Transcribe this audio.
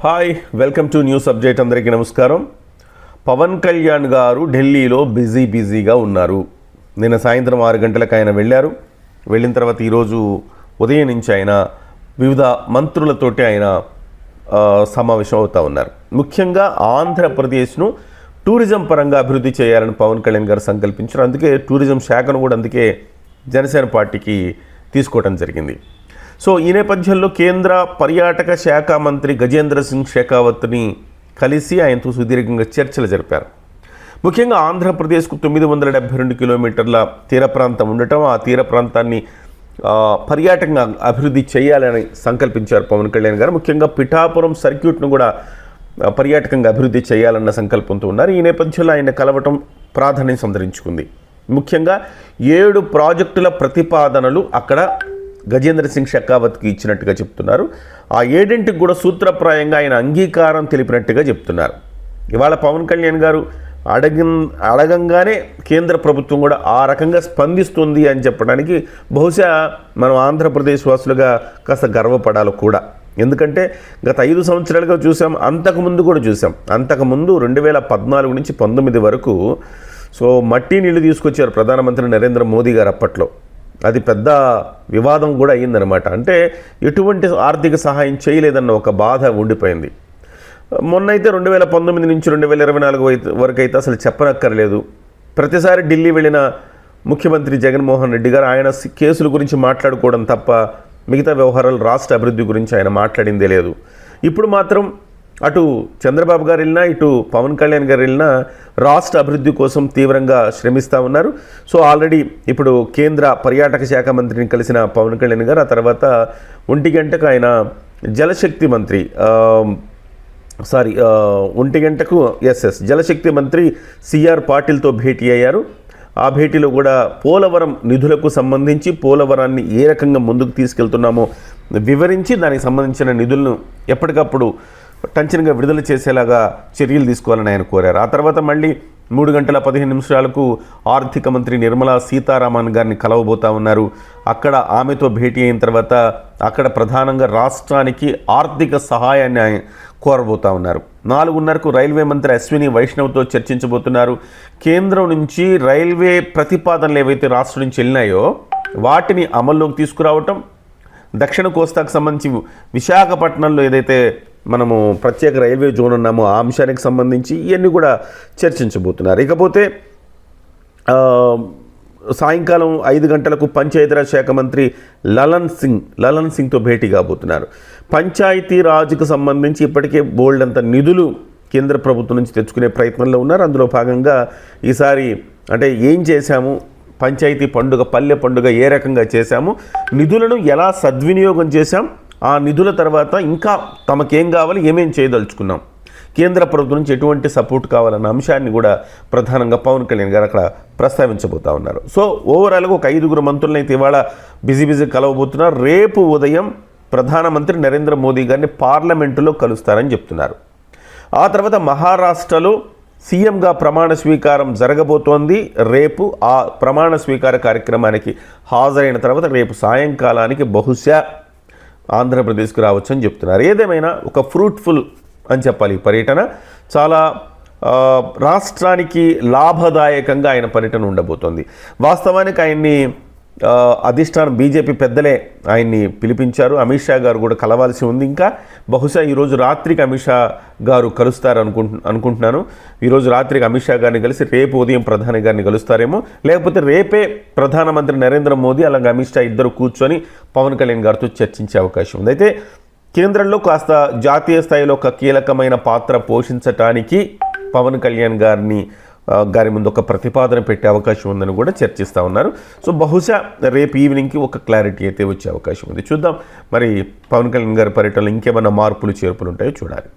Hi, welcome to news update. అందరికీ నమస్కారం. పవన్ కళ్యాణ్ గారు ఢిల్లీలో బిజీగా ఉన్నారు. నిన్న సాయంత్రం 6 గంటలకు ఆయన వెళ్ళిన తర్వాత ఈరోజు ఉదయం నుంచి ఆయన వివిధ మంత్రులతోటి ఆయన సమావేశం అవుతూ ఉన్నారు. ముఖ్యంగా ఆంధ్రప్రదేశ్ను టూరిజం పరంగా అభివృద్ధి చేయాలని పవన్ కళ్యాణ్ గారు సంకల్పించారు. అందుకే టూరిజం శాఖను కూడా అందుకే జనసేన పార్టీకి తీసుకోవడం జరిగింది. సో ఈ నేపథ్యంలో కేంద్ర పర్యాటక శాఖ మంత్రి గజేంద్ర సింగ్ షెకావత్ని కలిసి ఆయనతో సుదీర్ఘంగా చర్చలు జరిపారు. ముఖ్యంగా ఆంధ్రప్రదేశ్కు 972 కిలోమీటర్ల తీర ప్రాంతం ఉండటం, ఆ తీర ప్రాంతాన్ని పర్యాటకంగా అభివృద్ధి చేయాలని సంకల్పించారు పవన్ కళ్యాణ్ గారు. ముఖ్యంగా పిఠాపురం సర్క్యూట్ను కూడా పర్యాటకంగా అభివృద్ధి చేయాలన్న సంకల్పంతో ఉన్నారు. ఈ నేపథ్యంలో ఆయన కలవటం ప్రాధాన్యం సంతరించుకుంది. ముఖ్యంగా 7 ప్రాజెక్టుల ప్రతిపాదనలు అక్కడ గజేంద్ర సింగ్ షెకావత్కి ఇచ్చినట్టుగా చెప్తున్నారు. ఆ 7ంటికి కూడా సూత్రప్రాయంగా ఆయన అంగీకారం తెలిపినట్టుగా చెప్తున్నారు. ఇవాళ పవన్ కళ్యాణ్ గారు అడగంగానే కేంద్ర ప్రభుత్వం కూడా ఆ రకంగా స్పందిస్తుంది అని చెప్పడానికి బహుశా మనం ఆంధ్రప్రదేశ్ వాసులుగా కాస్త గర్వపడాలి కూడా. ఎందుకంటే గత 5 సంవత్సరాలుగా చూసాం, అంతకుముందు కూడా చూసాం. అంతకుముందు 2014 నుంచి 19 వరకు మట్టి నీళ్లు తీసుకొచ్చారు ప్రధానమంత్రి నరేంద్ర మోదీ గారు. అప్పట్లో అది పెద్ద వివాదం కూడా అయ్యిందనమాట. అంటే ఎటువంటి ఆర్థిక సహాయం చేయలేదన్న ఒక బాధ ఉండిపోయింది. మొన్నైతే 2019 నుంచి 2024 వరకు అయితే అసలు చెప్పనక్కర్లేదు. ప్రతిసారి ఢిల్లీ వెళ్ళిన ముఖ్యమంత్రి జగన్మోహన్ రెడ్డి గారు ఆయన కేసుల గురించి మాట్లాడుకోవడం తప్ప మిగతా వ్యవహారాలు, రాష్ట్ర అభివృద్ధి గురించి ఆయన మాట్లాడిందే లేదు. ఇప్పుడు మాత్రం అటు చంద్రబాబు గారు వెళ్ళినా, ఇటు పవన్ కళ్యాణ్ గారు వెళ్ళినా రాష్ట్ర అభివృద్ధి కోసం తీవ్రంగా శ్రమిస్తూ ఉన్నారు. సో ఆల్రెడీ ఇప్పుడు కేంద్ర పర్యాటక శాఖ మంత్రిని కలిసిన పవన్ కళ్యాణ్ గారు ఆ తర్వాత 1 గంటకు ఆయన జలశక్తి మంత్రి 1 గంటకు జలశక్తి మంత్రి సిఆర్ పాటిల్తో భేటీ అయ్యారు. ఆ భేటీలో కూడా పోలవరం నిధులకు సంబంధించి పోలవరాన్ని ఏ రకంగా ముందుకు తీసుకెళ్తున్నామో వివరించి దానికి సంబంధించిన నిధులను ఎప్పటికప్పుడు టంచన్గా విడుదల చేసేలాగా చర్యలు తీసుకోవాలని ఆయన కోరారు. ఆ తర్వాత మళ్ళీ 3:15 ఆర్థిక మంత్రి నిర్మలా సీతారామన్ గారిని కలవబోతా ఉన్నారు. అక్కడ ఆమెతో భేటీ అయిన తర్వాత అక్కడ ప్రధానంగా రాష్ట్రానికి ఆర్థిక సహాయాన్ని ఆయన కోరబోతా ఉన్నారు. 4:30 రైల్వే మంత్రి అశ్విని వైష్ణవ్తో చర్చించబోతున్నారు. కేంద్రం నుంచి రైల్వే ప్రతిపాదనలు ఏవైతే రాష్ట్రం నుంచి వెళ్ళినాయో వాటిని అమల్లోకి తీసుకురావటం, దక్షిణ కోస్తాకు సంబంధించి విశాఖపట్నంలో ఏదైతే మనము ప్రత్యేక రైల్వే జోన్ ఉన్నామో ఆ అంశానికి సంబంధించి ఇవన్నీ కూడా చర్చించబోతున్నారు. ఇకపోతే సాయంకాలం 5 గంటలకు పంచాయతీరాజ్ శాఖ మంత్రి లలన్ సింగ్తో భేటీ కాబోతున్నారు. పంచాయతీ రాజ్కు సంబంధించి ఇప్పటికే బోల్డ్ అంత నిధులు కేంద్ర ప్రభుత్వం నుంచి తెచ్చుకునే ప్రయత్నంలో ఉన్నారు. అందులో భాగంగా ఈసారి అంటే ఏం చేశాము, పంచాయతీ పండుగ, పల్లె పండుగ ఏ రకంగా చేశాము, నిధులను ఎలా సద్వినియోగం చేశాం, ఆ నిధుల తర్వాత ఇంకా తమకేం కావాలి, ఏమేం చేయదలుచుకున్నాం, కేంద్ర ప్రభుత్వం నుంచి ఎటువంటి సపోర్ట్ కావాలన్న అంశాన్ని కూడా ప్రధానంగా పవన్ కళ్యాణ్ గారు అక్కడ ప్రస్తావించబోతా ఉన్నారు. సో ఓవరాల్గా ఒక 5 మంత్రులను అయితే ఇవాళ బిజీ కలవబోతున్నారు. రేపు ఉదయం ప్రధానమంత్రి నరేంద్ర మోదీ గారిని పార్లమెంటులో కలుస్తారని చెప్తున్నారు. ఆ తర్వాత మహారాష్ట్రలో సీఎంగా ప్రమాణ స్వీకారం జరగబోతోంది. రేపు ఆ ప్రమాణ స్వీకార కార్యక్రమానికి హాజరైన తర్వాత రేపు సాయంకాలానికి బహుశా ఆంధ్రప్రదేశ్కు రావచ్చు అని చెప్తున్నారు. ఏదేమైనా ఒక ఫ్రూట్ఫుల్ అని చెప్పాలి. ఈ పర్యటన చాలా రాష్ట్రానికి లాభదాయకంగా ఆయన పర్యటన ఉండబోతోంది. వాస్తవానికి ఆయన్ని అధిష్టానం బీజేపీ పెద్దలే ఆయన్ని పిలిపించారు. అమిత్ షా గారు కూడా కలవాల్సి ఉంది. ఇంకా బహుశా ఈరోజు రాత్రికి అమిత్ షా గారు కలుస్తారు అనుకుంటున్నాను. ఈరోజు రాత్రికి అమిత్ షా గారిని కలిసి రేపు ఉదయం ప్రధాని గారిని కలుస్తారేమో, లేకపోతే రేపే ప్రధానమంత్రి నరేంద్ర మోదీ అలాగే అమిత్ షా ఇద్దరు కూర్చొని పవన్ కళ్యాణ్ గారితో చర్చించే అవకాశం ఉంది. అయితే కేంద్రంలో కాస్త జాతీయ స్థాయిలో ఒక కీలకమైన పాత్ర పోషించటానికి పవన్ కళ్యాణ్ గారి ముందు ఒక ప్రతిపాదన పెట్టే అవకాశం ఉందని కూడా చర్చిస్తూ ఉన్నారు. సో బహుశా రేపు ఈవినింగ్కి ఒక క్లారిటీ అయితే వచ్చే అవకాశం ఉంది. చూద్దాం మరి పవన్ కళ్యాణ్ గారి పర్యటనలో ఇంకేమైనా మార్పులు చేర్పులు ఉంటాయో చూడాలి.